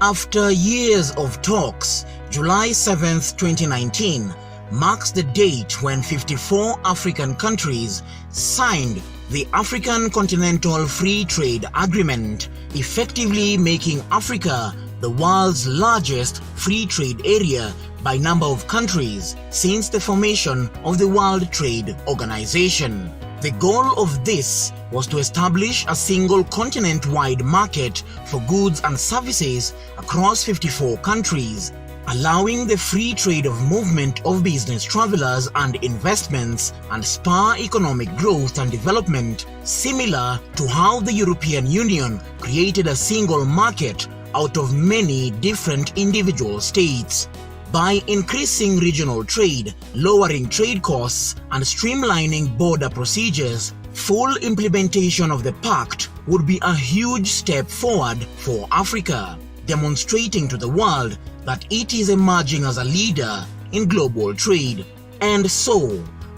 After years of talks, July 7, 2019 marks the date when 54 African countries signed the African Continental Free Trade Agreement, effectively making Africa the world's largest free trade area by number of countries since the formation of the World Trade Organization. The goal of this was to establish a single continent-wide market for goods and services across 54 countries, allowing the free trade of movement of business travelers and investments and spur economic growth and development, similar to how the European Union created a single market out of many different individual states. By increasing regional trade, lowering trade costs, and streamlining border procedures, full implementation of the pact would be a huge step forward for Africa, demonstrating to the world that it is emerging as a leader in global trade. And so,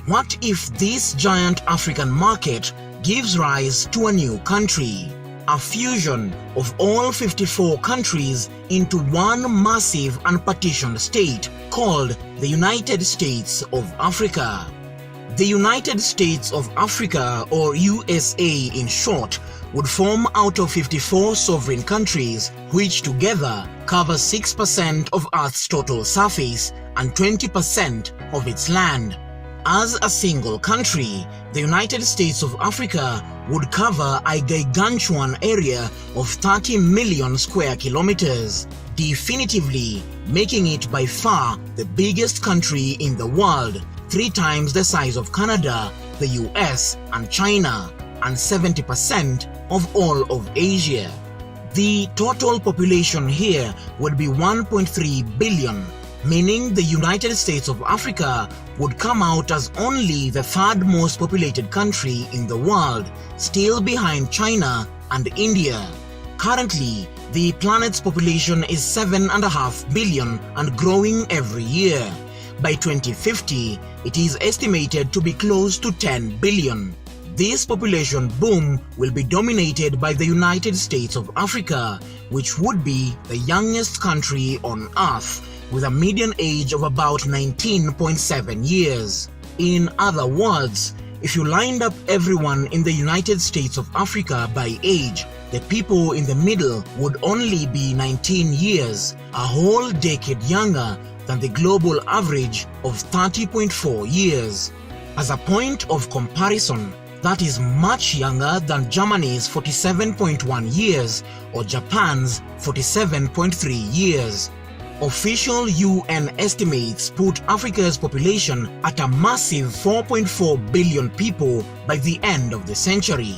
what if this giant African market gives rise to a new country? A fusion of all 54 countries into one massive and partitioned state called the United States of Africa. The United States of Africa, or USA in short, would form out of 54 sovereign countries which together cover 6% of Earth's total surface and 20% of its land. As a single country, the United States of Africa would cover a gargantuan area of 30 million square kilometers, definitively making it by far the biggest country in the world, 3 times the size of Canada, the US, and China, and 70% of all of Asia. The total population here would be 1.3 billion, meaning the United States of Africa would come out as only the 3rd most populated country in the world, still behind China and India. Currently, the planet's population is 7.5 billion and growing every year. By 2050, it is estimated to be close to 10 billion. This population boom will be dominated by the United States of Africa, which would be the youngest country on Earth, with a median age of about 19.7 years. In other words, if you lined up everyone in the United States of Africa by age, the people in the middle would only be 19 years, a whole decade younger than the global average of 30.4 years. As a point of comparison, that is much younger than Germany's 47.1 years or Japan's 47.3 years. Official UN estimates put Africa's population at a massive 4.4 billion people by the end of the century.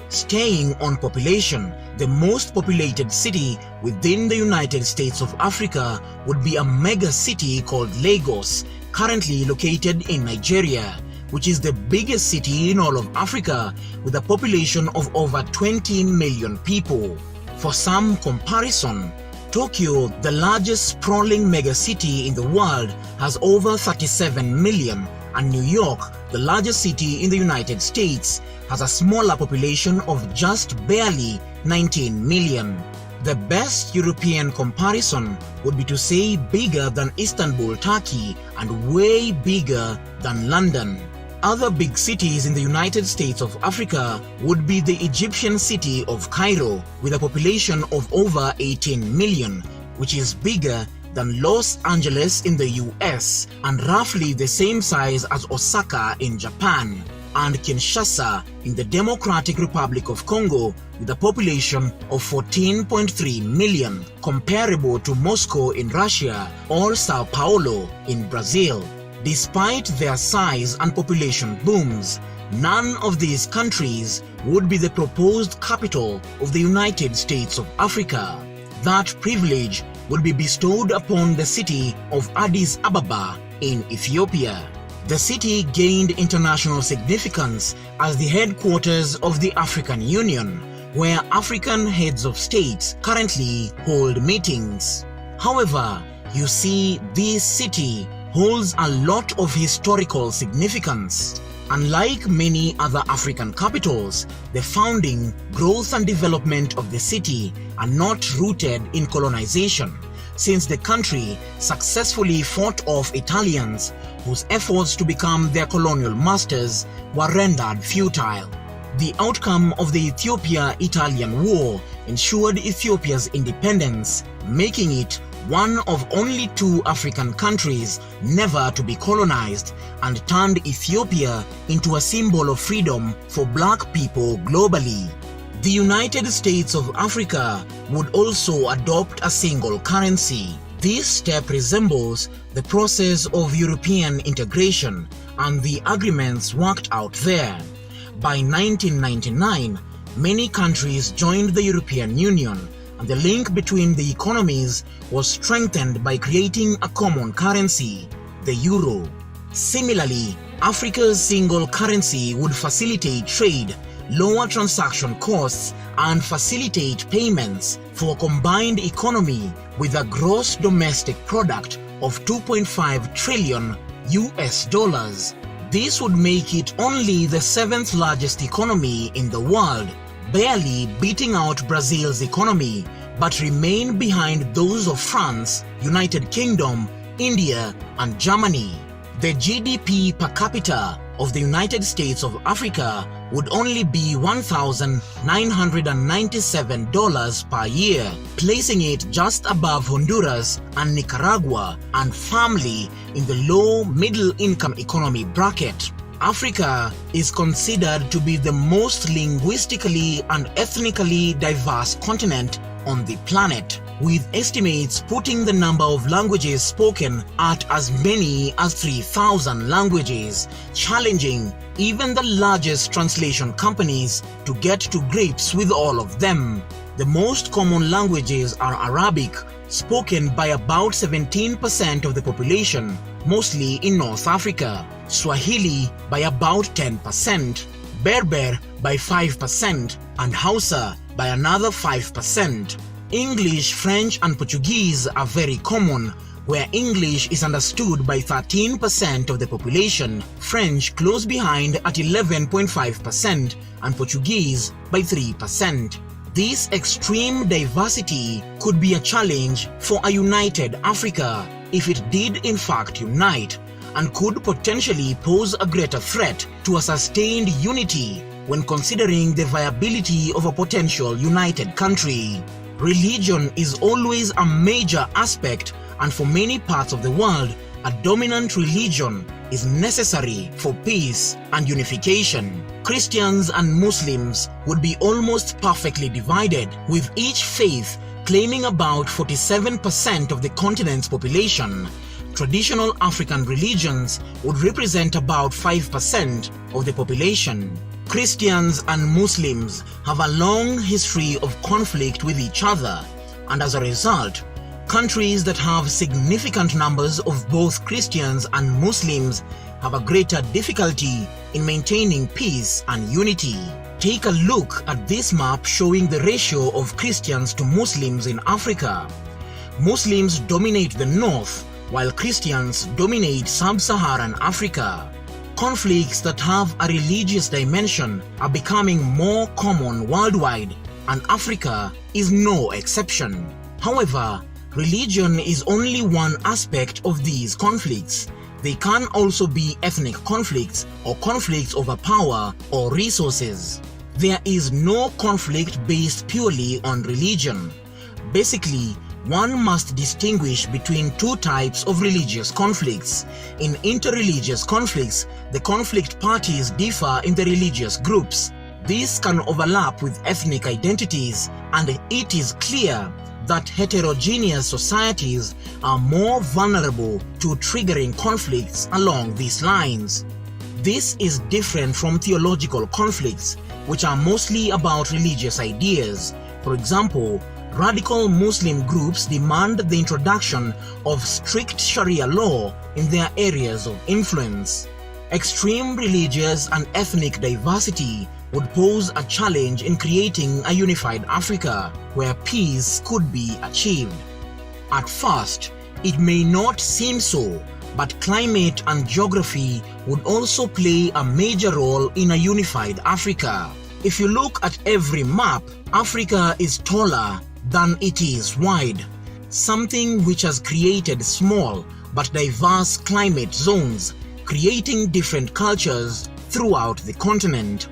Staying on population, the most populated city within the United States of Africa would be a mega city called Lagos, currently located in Nigeria, which is the biggest city in all of Africa with a population of over 20 million people. For some comparison, Tokyo, the largest sprawling megacity in the world, has over 37 million, and New York, the largest city in the United States, has a smaller population of just barely 19 million. The best European comparison would be to say bigger than Istanbul, Turkey, and way bigger than London. Other big cities in the United States of Africa would be the Egyptian city of Cairo, with a population of over 18 million, which is bigger than Los Angeles in the US and roughly the same size as Osaka in Japan, and Kinshasa in the Democratic Republic of Congo with a population of 14.3 million, comparable to Moscow in Russia or Sao Paulo in Brazil. Despite their size and population booms, none of these countries would be the proposed capital of the United States of Africa. That privilege would be bestowed upon the city of Addis Ababa in Ethiopia. The city gained international significance as the headquarters of the African Union, where African heads of states currently hold meetings. However, you see, this city holds a lot of historical significance. Unlike many other African capitals, the founding, growth and development of the city are not rooted in colonization, since the country successfully fought off Italians whose efforts to become their colonial masters were rendered futile. The outcome of the Ethiopia-Italian War ensured Ethiopia's independence, making it one of only 2 African countries never to be colonized, and turned Ethiopia into a symbol of freedom for black people globally. The United States of Africa would also adopt a single currency. This step resembles the process of European integration and the agreements worked out there. By 1999, many countries joined the European Union, and the link between the economies was strengthened by creating a common currency, the euro. Similarly, Africa's single currency would facilitate trade, lower transaction costs, and facilitate payments for a combined economy with a gross domestic product of 2.5 trillion US dollars. This would make it only the 7th largest economy in the world, barely beating out Brazil's economy, but remain behind those of France, United Kingdom, India, and Germany. The GDP per capita of the United States of Africa would only be $1,997 per year, placing it just above Honduras and Nicaragua, and firmly in the low middle-income economy bracket. Africa is considered to be the most linguistically and ethnically diverse continent on the planet, with estimates putting the number of languages spoken at as many as 3,000 languages, challenging even the largest translation companies to get to grips with all of them. The most common languages are Arabic, spoken by about 17% of the population, mostly in North Africa, Swahili by about 10%, Berber by 5%, and Hausa by another 5%. English, French, and Portuguese are very common, where English is understood by 13% of the population, French close behind at 11.5%, and Portuguese by 3%. This extreme diversity could be a challenge for a united Africa if it did in fact unite, and could potentially pose a greater threat to a sustained unity when considering the viability of a potential united country. Religion is always a major aspect, and for many parts of the world, a dominant religion is necessary for peace and unification. Christians and Muslims would be almost perfectly divided, with each faith claiming about 47% of the continent's population. Traditional African religions would represent about 5% of the population. Christians and Muslims have a long history of conflict with each other, and as a result, countries that have significant numbers of both Christians and Muslims have a greater difficulty in maintaining peace and unity. Take a look at this map showing the ratio of Christians to Muslims in Africa. Muslims dominate the north, while Christians dominate sub-Saharan Africa. Conflicts that have a religious dimension are becoming more common worldwide, and Africa is no exception. However, religion is only one aspect of these conflicts. They can also be ethnic conflicts or conflicts over power or resources. There is no conflict based purely on religion. Basically, one must distinguish between 2 types of religious conflicts. In interreligious conflicts, the conflict parties differ in the religious groups. These can overlap with ethnic identities, and it is clear that heterogeneous societies are more vulnerable to triggering conflicts along these lines. This is different from theological conflicts, which are mostly about religious ideas. For example, radical Muslim groups demand the introduction of strict Sharia law in their areas of influence. Extreme religious and ethnic diversity would pose a challenge in creating a unified Africa where peace could be achieved. At first, it may not seem so, but climate and geography would also play a major role in a unified Africa. If you look at every map, Africa is taller than it is wide, something which has created small but diverse climate zones, creating different cultures throughout the continent.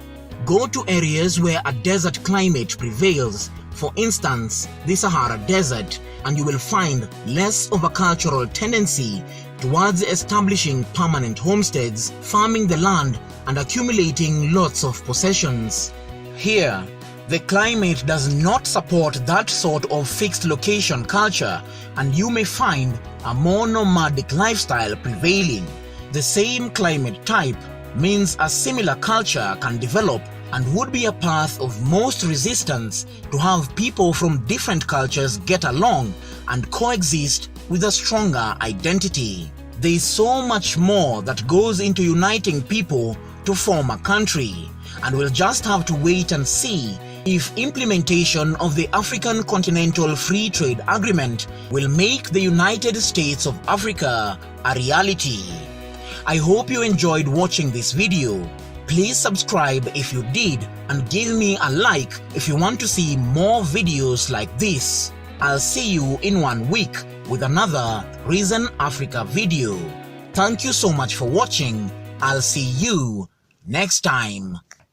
Go to areas where a desert climate prevails, for instance, the Sahara Desert, and you will find less of a cultural tendency towards establishing permanent homesteads, farming the land, and accumulating lots of possessions. Here, the climate does not support that sort of fixed location culture, and you may find a more nomadic lifestyle prevailing. The same climate type means a similar culture can develop and would be a path of most resistance to have people from different cultures get along and coexist with a stronger identity. There is so much more that goes into uniting people to form a country, and we'll just have to wait and see if implementation of the African Continental Free Trade Agreement will make the United States of Africa a reality. I hope you enjoyed watching this video. Please subscribe if you did, and give me a like if you want to see more videos like this. I'll see you in 1 week with another Reason Africa video. Thank you so much for watching. I'll see you next time.